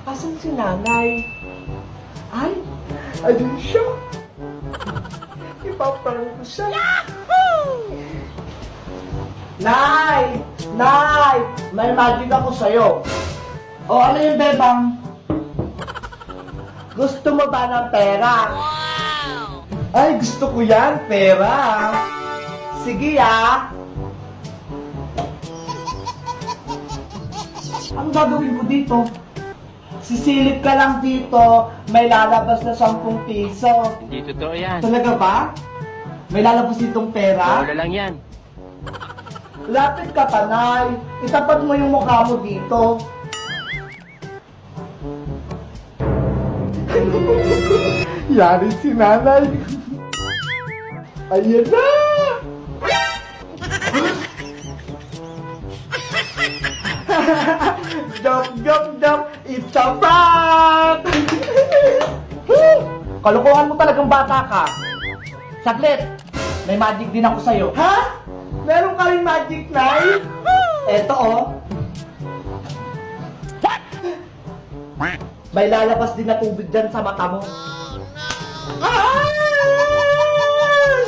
Asan si nanay? Ay, ayun siya. Ipaprank ko siya. Nay! Nay! May magic ako sa'yo. O ano yung bebang? Gusto mo ba ng pera? Ay, gusto ko yan, pera. Sige Ang gagawin ko dito? Sisilip ka lang dito, may lalabas na 10 piso. Hindi totoo yan. Talaga ba? May lalabas ditong pera? Bola lang yan. Lapit ka, Tanay. Itapat mo yung mukha mo dito. Yari si nanay. Ayan na! Jump! It's a prank! Kalukuhan mo talagang bata ka. Saglit! May magic din ako sa'yo. Ha? Meron ka rin magic, Nay? Eto, oh. May lalabas din na tubig dyan sa mata mo.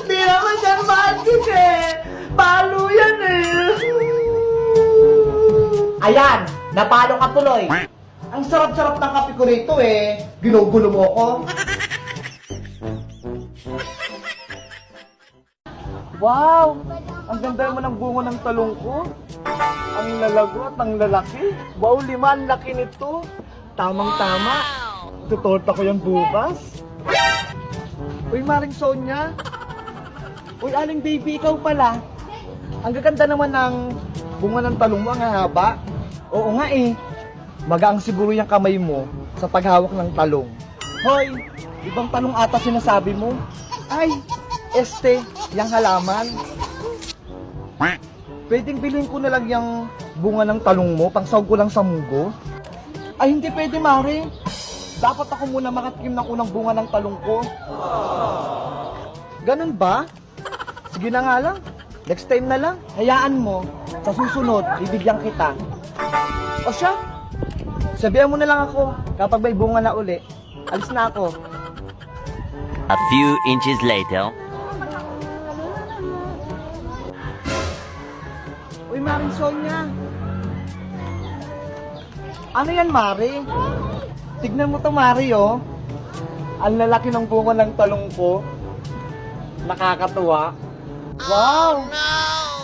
Hindi naman yan magic Palo yan Ayan! Napalo ka tuloy. Ang sarap-sarap ng kape ko rito Ginugulo mo ko. Wow! Ang ganda naman ng bunga ng talong ko. Ang lalago at ang lalaki. Wow, 5 ang laki nito. Tamang-tama. Tutorta ko yan bukas. Uy, Maring Sonia. Uy, Aling Baby, ikaw pala. Ang gaganda naman ng bunga ng talong mo, ang haba. Oo nga Magaang siguro yung kamay mo sa paghawak ng talong. Hoy, ibang talong ata sinasabi mo. Ay, yung halaman. Pwedeng bilhin ko na lang yung bunga ng talong mo, pangsahog ko lang sa munggo. Ay, hindi pwede, Mare. Dapat ako muna makatikim ng unang bunga ng talong ko. Ganun ba? Sige na nga lang. Next time na lang. Hayaan mo. Sa susunod, bibigyan kita. O siya, sabihan mo na lang ako kapag may bunga na uli. Alis na ako. A few inches later. Uy, Maring Sonia. Ano yan, Mari? Tignan mo to, Mari, oh. Ang lalaki ng bunga ng talong ko. Nakakatuwa. Wow!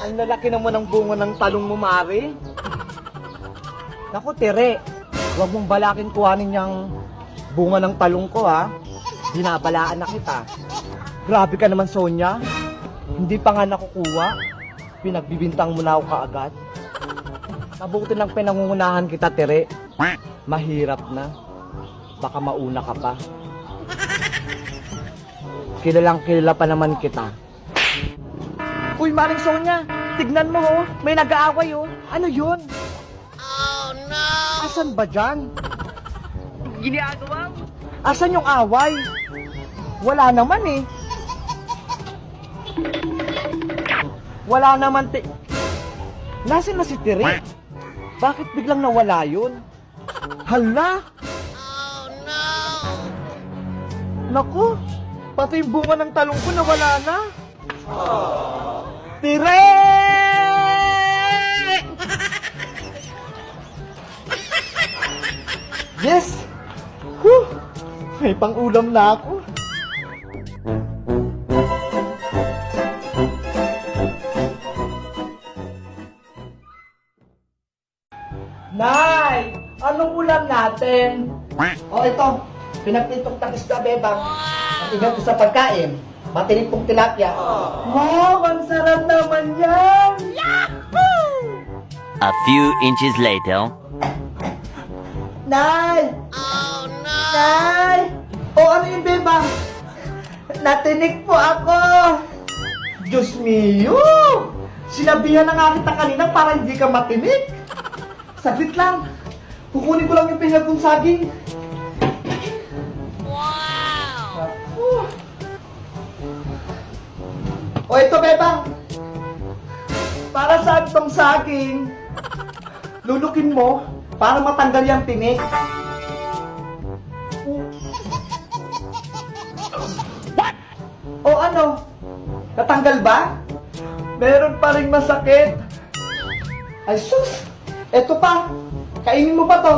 Ang lalaki naman ng bunga ng talong mo, Mari. Naku, Tere. Huwag mong balakin kuhanin yung bunga ng talong ko, ha. Binabalaan na kita. Grabe ka naman, Sonia. Hindi pa nga nakukuha. Pinagbibintang mo na ako kaagad. Mabuti ng pinangungunahan kita, Tere. Mahirap na. Baka mauna ka pa. Kilalang kilala pa naman kita. Uy, Maring Sonia, tignan mo, oh. May nag-aaway, oh. Ano yun? Oh, no! Asan ba dyan? Ginagawa mo? Asan yung away? Wala naman, Wala naman, Nasaan na si Tere? Bakit biglang nawala yun? Hala! Oh, no! Naku! Pati yung bunga ng talong ko nawala na! Tere! Yes! Whew! May pang-ulam na ako. Nay! Anong ulam natin? Ito. Pinagtitong takis na, bebang. At ingat sa pagkain. Matinig pong tilapia. Wow! Ang sarap naman yan! A few inches later. Nay! Oh, no! Nay! Ano yung bebang? Natinig po ako! Diyos mio! Sinabihan na nga kita kanina para hindi ka matinig. Saglit lang. Kukunin ko lang yung pinagong saging. Wow! Ito, bebang. Para saan tong saging? Lulukin mo para matanggal yung tinik. O ano? Natanggal ba? Meron pa ring masakit. Ay sus! Eto pa! Kainin mo pa to!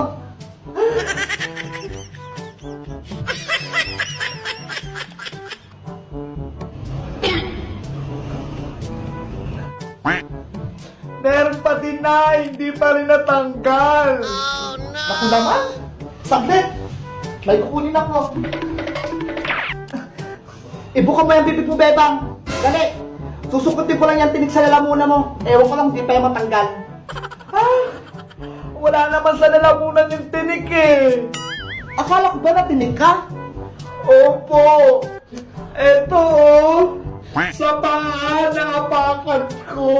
Meron pa din na, hindi pa rin natanggal. Naku naman! Saglit! May kukunin ako. Ibuka mo yung bibig mo, Bebang. Dali! Susukutin ko lang yung tinig sa lalamunan mo. Ewan ko lang, di pa yung matanggal. Ah! Wala naman sa lalamunan yung tinig eh. Akala ko ba na tinig ka? Opo! Eto oh! Sa paa, naapakan ko!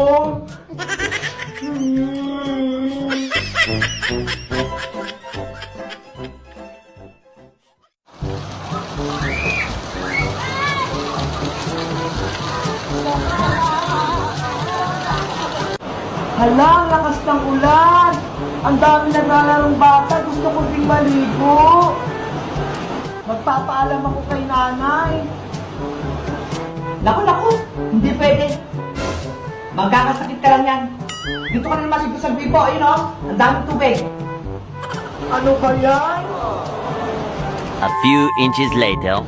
Hala, ang lakas ng ulan! Ang dami naglalarong bata, gusto ko ding maligo! Magpapaalam ako kay nanay. Naku! Hindi pwede. Magkakasakit ka lang yan. Dito ka na maligo sa gripo, ayun o. Ang daming tubig. Ano ba yan? A few inches later.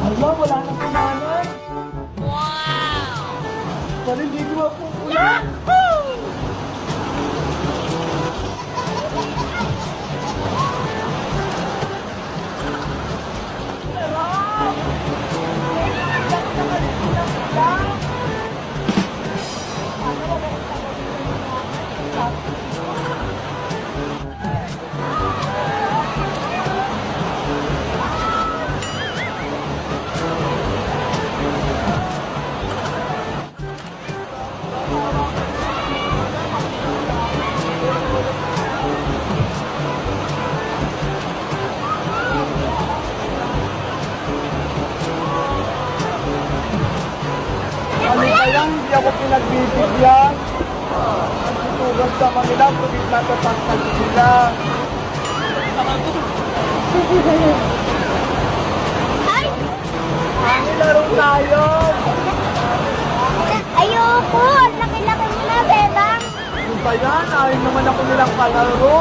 Hala, wala na si nanay. Wow! Paliligo ako ulan. Ano kaya, hindi ako pinagbibigyan. Nagtutugas sa kanila, pagit natatangkal sila. Ay! Ano laro tayo? Ayoko! Ang laki-laki mo na, Bebang! Ano ba yan? Ayaw naman ako nilang kalaro.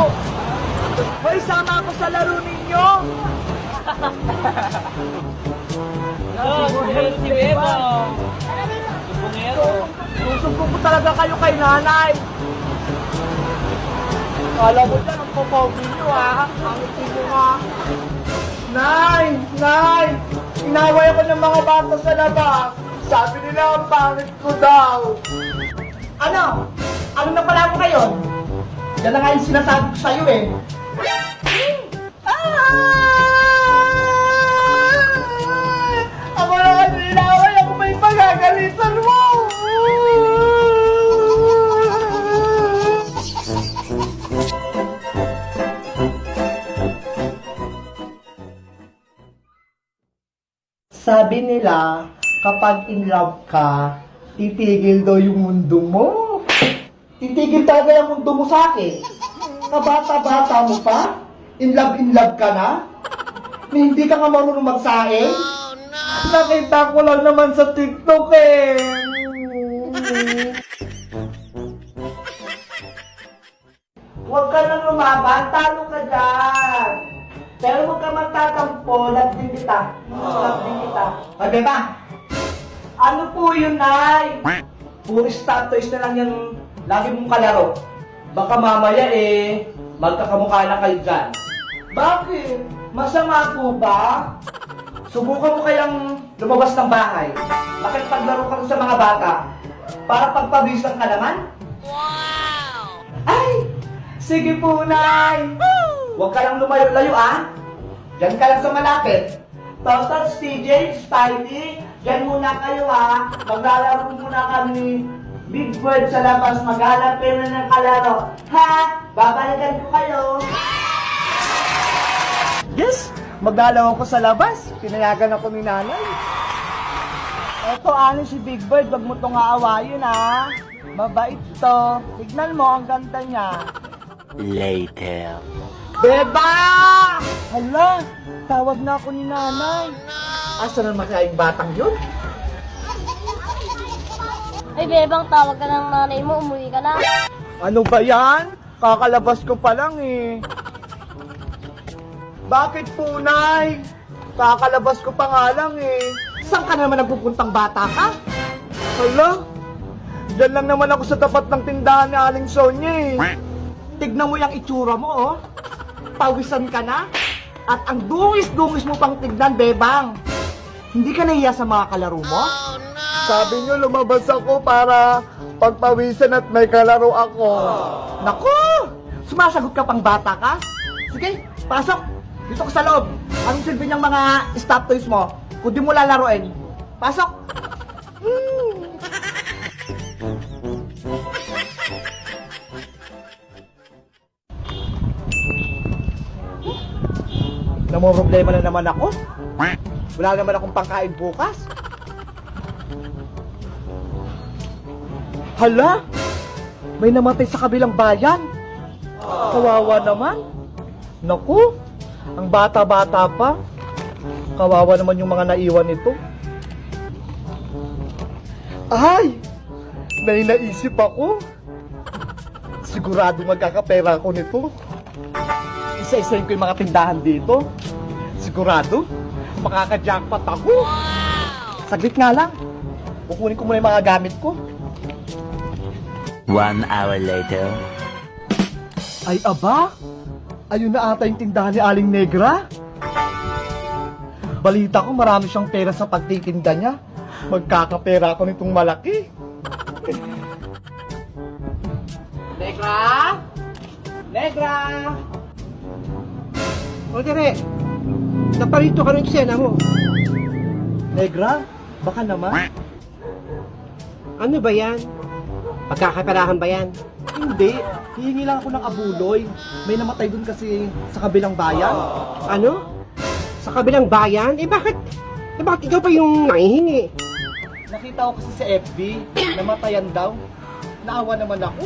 Hoy, sama ako sa laro ninyo! Si Beba. Susumbong ko talaga kayo kay nanay. Kala mo dyan, ang popogi nyo ha. Ang iti nyo nga. Nay! Nay! Inaway ako ng mga bata sa labas. Sabi nila ang pangit ko daw. Ano? Ano na pala ako ngayon? Yan na nga yung sinasabi ko sa'yo eh. Ako na kasi inaway ako may pagagalitan mo. Sabi nila, kapag in love ka, titigil daw yung mundo mo. Titigil talaga yung mundo mo sa akin. Kabata-bata mo pa? In love ka na? Hindi ka nga marunong magsaing? Nakita ko lang naman sa TikTok eh. Huwag ka nang lumaban, talo ka dyan. Pero huwag ka magtatampo, love din kita. Love din kita. O, diba? Ano po yun, Nay? Puro statues na lang yung lagi mong kalaro. Baka mamaya eh, magkakamukha na kayo dyan. Bakit? Masama po ba? Subukan mo kayang lumabas ng bahay. Bakit paglaro ka sa mga bata? Para pagpabisan ka naman? Wow! Ay! Sige po, Nay! Huwag ka lang lumayo-layo, ah! Diyan ka lang sa malapit. Totots, TJ, Spidey, diyan muna kayo, ah! Maglalaro muna kami Big Bird sa labas. Maghanap kayo na ng kalaro. Ha? Babalikan ko kayo! Yes! Maglalaro ko sa labas. Pinayagan ako ni nanay. Eto, ano si Big Bird, wag mo itong aawayin, ha? Mabait to. Tignan mo, ang ganda niya. Later. Beba! Hala, tawag na ako ni nanay. Asa naman kaya yung batang yun? Ay, Bebang, tawag ka ng nanay mo. Umuwi ka na. Ano ba yan? Kakalabas ko pa lang eh. Bakit po, Nay? Kakalabas ko pa nga lang eh. Saan ka naman nagpupuntang bata ka? Hala? Diyan lang naman ako sa tapat ng tindahan ni Aling Sonia eh. Tignan mo yung itsura mo oh. Pawisan ka na. At ang dungis-dungis mo pang tignan, Bebang. Hindi ka nahiya sa mga kalaro mo? Sabi niyo lumabas ako para pagpawisan at may kalaro ako. Naku! Sumasagot ka pang bata ka? Sige, pasok. Dito ka sa loob. Anong silbi niyang mga stop toys mo? Kung di mo lalaroin. Pasok! Problema na naman ako. Wala naman akong pangkain bukas. Hala! May namatay sa kabilang bayan. Kawawa naman. Naku, ang bata-bata pa. Kawawa naman yung mga naiwan nito. Ay! May naisip ako. Sigurado magkakapera ako nito. Isa-isayin ko yung mga tindahan dito. Sigurado, makaka-jackpot ako. Saglit nga lang. Kukunin ko muna yung mga gamit ko. 1 hour later. Ay aba, ayun na ata yung tindahan ni Aling Negra. Balita ko marami siyang pera sa pagtitinda niya. Magkakapera ako nitong malaki. Negra? Negra? O dire, naparito ka ng eksena mo. Negra, baka naman. Ano ba yan? Pagkakaperahan ba yan? Hindi, hihingi lang ako ng abuloy. May namatay dun kasi sa kabilang bayan. Ano? Sa kabilang bayan? Bakit ikaw pa yung nangihingi? Nakita ko kasi sa FB, namatayan daw. Naawa naman ako.